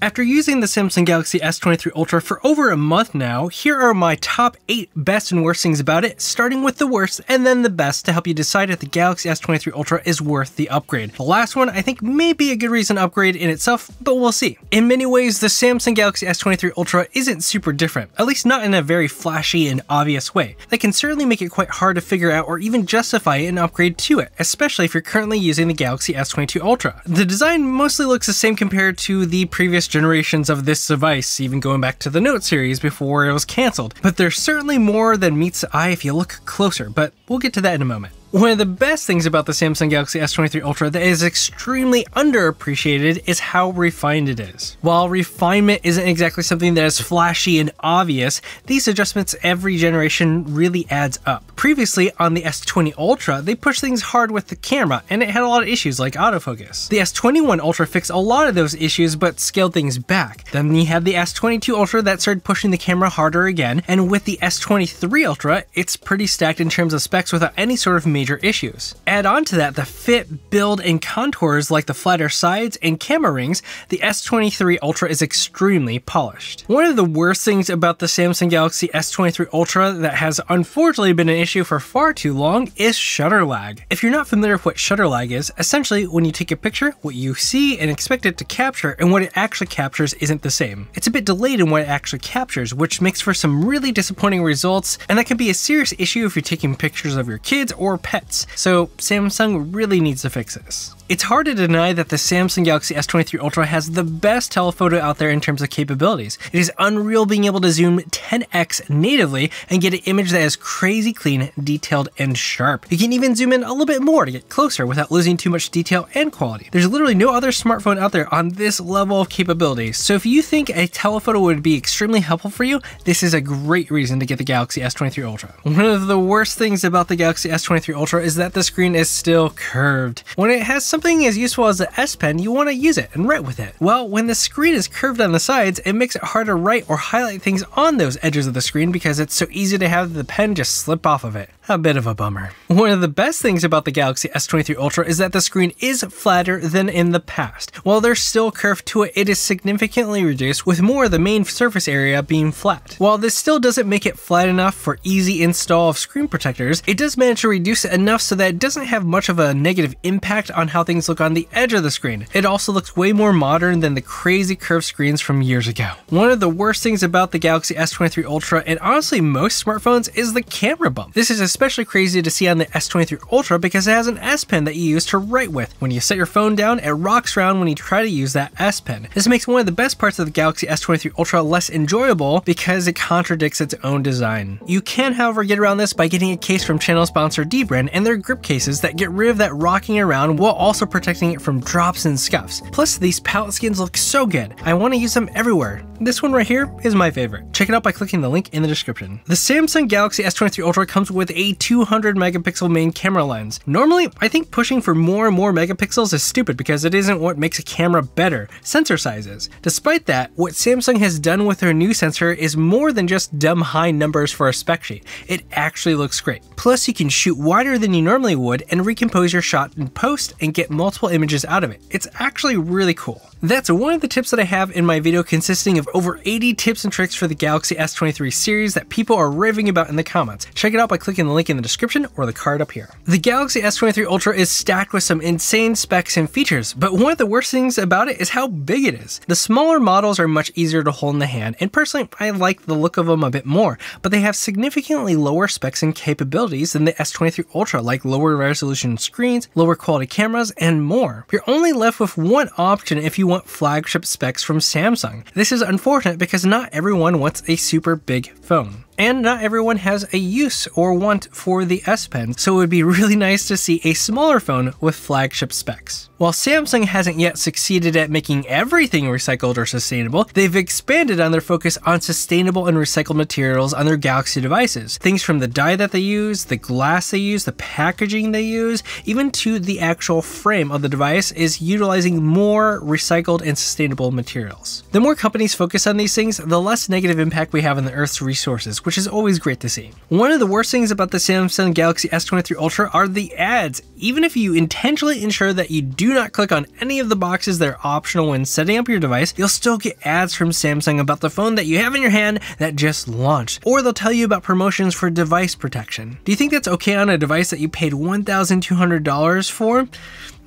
After using the Samsung Galaxy S23 Ultra for over a month now, here are my top 8 best and worst things about it, starting with the worst and then the best to help you decide if the Galaxy S23 Ultra is worth the upgrade. The last one I think may be a good reason to upgrade in itself, but we'll see. In many ways, the Samsung Galaxy S23 Ultra isn't super different, at least not in a very flashy and obvious way. That can certainly make it quite hard to figure out or even justify an upgrade to it, especially if you're currently using the Galaxy S22 Ultra. The design mostly looks the same compared to the previous generations of this device, even going back to the Note series before it was cancelled. But there's certainly more than meets the eye if you look closer, but we'll get to that in a moment. One of the best things about the Samsung Galaxy S23 Ultra that is extremely underappreciated is how refined it is. While refinement isn't exactly something that is flashy and obvious, these adjustments every generation really adds up. Previously on the S20 Ultra, they pushed things hard with the camera and it had a lot of issues like autofocus. The S21 Ultra fixed a lot of those issues but scaled things back. Then you had the S22 Ultra that started pushing the camera harder again, and with the S23 Ultra, it's pretty stacked in terms of specs without any sort of major issues. Add on to that the fit, build, and contours like the flatter sides and camera rings, the S23 Ultra is extremely polished. One of the worst things about the Samsung Galaxy S23 Ultra that has unfortunately been an issue for far too long is shutter lag. If you're not familiar with what shutter lag is, essentially when you take a picture, what you see and expect it to capture and what it actually captures isn't the same. It's a bit delayed in what it actually captures, which makes for some really disappointing results, and that can be a serious issue if you're taking pictures of your kids or pets. So Samsung really needs to fix this. It's hard to deny that the Samsung Galaxy S23 Ultra has the best telephoto out there in terms of capabilities. It is unreal being able to zoom 10x natively and get an image that is crazy clean, detailed, and sharp. You can even zoom in a little bit more to get closer without losing too much detail and quality. There's literally no other smartphone out there on this level of capability, so if you think a telephoto would be extremely helpful for you, this is a great reason to get the Galaxy S23 Ultra. One of the worst things about the Galaxy S23 Ultra is that the screen is still curved. When it has something as useful as the S Pen, you want to use it and write with it. Well, when the screen is curved on the sides, it makes it hard to write or highlight things on those edges of the screen because it's so easy to have the pen just slip off of it. A bit of a bummer. One of the best things about the Galaxy S23 Ultra is that the screen is flatter than in the past. While there's still curve to it, it is significantly reduced, with more of the main surface area being flat. While this still doesn't make it flat enough for easy install of screen protectors, it does manage to reduce it enough so that it doesn't have much of a negative impact on how things look on the edge of the screen. It also looks way more modern than the crazy curved screens from years ago. One of the worst things about the Galaxy S23 Ultra, and honestly most smartphones, is the camera bump. This is especially crazy to see on the S23 Ultra because it has an S Pen that you use to write with. When you set your phone down, it rocks around when you try to use that S Pen. This makes one of the best parts of the Galaxy S23 Ultra less enjoyable because it contradicts its own design. You can, however, get around this by getting a case from channel sponsor Dbrand and their grip cases that get rid of that rocking around while also protecting it from drops and scuffs. Plus, these palette skins look so good. I want to use them everywhere. This one right here is my favorite. Check it out by clicking the link in the description. The Samsung Galaxy S23 Ultra comes with a 200 megapixel main camera lens. Normally, I think pushing for more and more megapixels is stupid because it isn't what makes a camera better. Sensor sizes. Despite that, what Samsung has done with their new sensor is more than just dumb high numbers for a spec sheet. It actually looks great. Plus, you can shoot wider than you normally would and recompose your shot in post and get multiple images out of it. It's actually really cool. That's one of the tips that I have in my video, consisting of over 80 tips and tricks for the Galaxy S23 series that people are raving about in the comments. Check it out by clicking the link in the description or the card up here. The Galaxy S23 Ultra is stacked with some insane specs and features, but one of the worst things about it is how big it is. The smaller models are much easier to hold in the hand, and personally I like the look of them a bit more, but they have significantly lower specs and capabilities than the S23 Ultra, like lower resolution screens, lower quality cameras, and more. You're only left with one option if you want flagship specs from Samsung. This is unfortunate because not everyone wants a super big phone. And not everyone has a use or want for the S Pen, so it would be really nice to see a smaller phone with flagship specs. While Samsung hasn't yet succeeded at making everything recycled or sustainable, they've expanded on their focus on sustainable and recycled materials on their Galaxy devices. Things from the dye that they use, the glass they use, the packaging they use, even to the actual frame of the device is utilizing more recycled and sustainable materials. The more companies focus on these things, the less negative impact we have on the Earth's resources, which is always great to see. One of the worst things about the Samsung Galaxy S23 Ultra are the ads. Even if you intentionally ensure that you do not click on any of the boxes that are optional when setting up your device, you'll still get ads from Samsung about the phone that you have in your hand that just launched, or they'll tell you about promotions for device protection. Do you think that's okay on a device that you paid $1,200 for?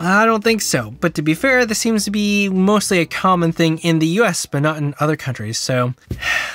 I don't think so, but to be fair, this seems to be mostly a common thing in the US, but not in other countries, so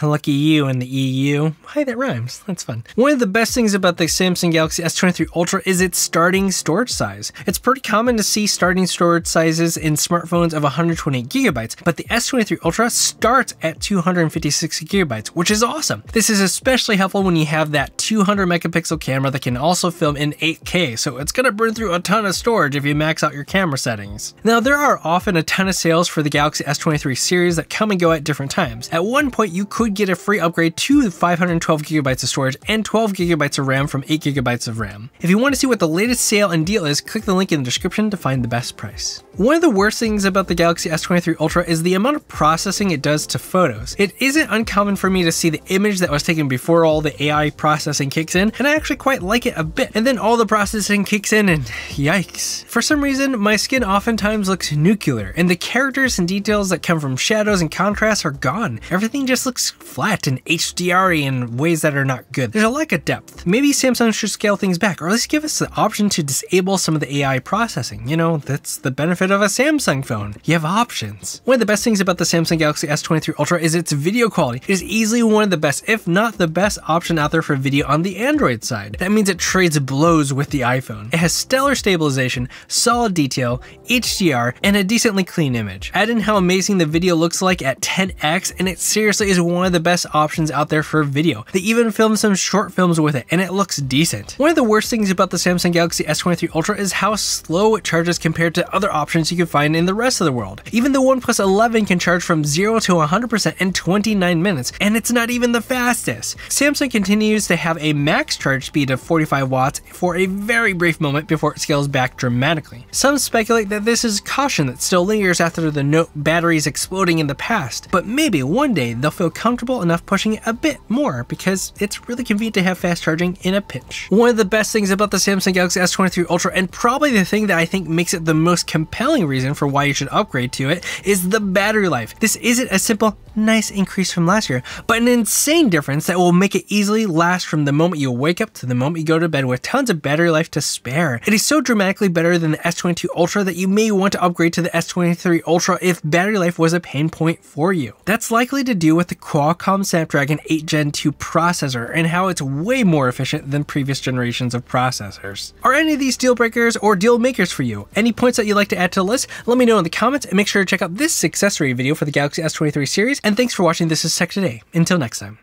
lucky you in the EU. Hi, that rhymes. That's fun. One of the best things about the Samsung Galaxy S23 Ultra is its starting storage size. It's pretty common to see starting storage sizes in smartphones of 128 gigabytes, but the S23 Ultra starts at 256 gigabytes, which is awesome. This is especially helpful when you have that 200 megapixel camera that can also film in 8K, so it's gonna burn through a ton of storage if you max out your camera settings. Now, there are often a ton of sales for the Galaxy S23 series that come and go at different times. At one point, you could get a free upgrade to 512 gigabytes of storage and 12 gigabytes of RAM from 8 gigabytes of RAM. If you want to see what the latest sale and deal is, click the link in the description to find the best price. One of the worst things about the Galaxy S23 Ultra is the amount of processing it does to photos. It isn't uncommon for me to see the image that was taken before all the AI processing kicks in, and I actually quite like it a bit. And then all the processing kicks in and yikes. For some reason, my skin oftentimes looks nuclear, and the characters and details that come from shadows and contrasts are gone. Everything just looks flat and HDR-y in ways that are not good. There's a lack of depth. Maybe Samsung should scale things back, or at least give us the option to disable some of the AI processing. You know, that's the benefit of a Samsung phone. You have options. One of the best things about the Samsung Galaxy S23 Ultra is its video quality. It is easily one of the best, if not the best option out there for video on the Android side. That means it trades blows with the iPhone. It has stellar stabilization, solid detail, HDR, and a decently clean image. Add in how amazing the video looks like at 10x, and it seriously is one of the best options out there for video. They even filmed some short films with it, and it looks decent. One of the worst things about the Samsung Galaxy S23 Ultra is how slow it charges compared to other options you can find in the rest of the world. Even the OnePlus 11 can charge from 0 to 100% in 29 minutes, and it's not even the fastest. Samsung continues to have a max charge speed of 45 watts for a very brief moment before it scales back dramatically. Some speculate that this is caution that still lingers after the Note batteries exploding in the past, but maybe one day they'll feel comfortable enough pushing it a bit more because it's really convenient to have fast charging in a pinch. One of the best things about the Samsung Galaxy S23 Ultra, and probably the thing that I think makes it the most compelling reason for why you should upgrade to it, is the battery life. This isn't a simple, nice increase from last year, but an insane difference that will make it easily last from the moment you wake up to the moment you go to bed with tons of battery life to spare. It is so dramatically better than the S22 Ultra that you may want to upgrade to the S23 Ultra if battery life was a pain point for you. That's likely to do with the Qualcomm Snapdragon 8 Gen 2 processor and how it's way more efficient than previous generations of processors. Are any of these deal breakers or deal makers for you? Any points that you'd like to add to the list? Let me know in the comments, and make sure to check out this accessory video for the Galaxy S23 series. And thanks for watching. This is Tech Today. Until next time.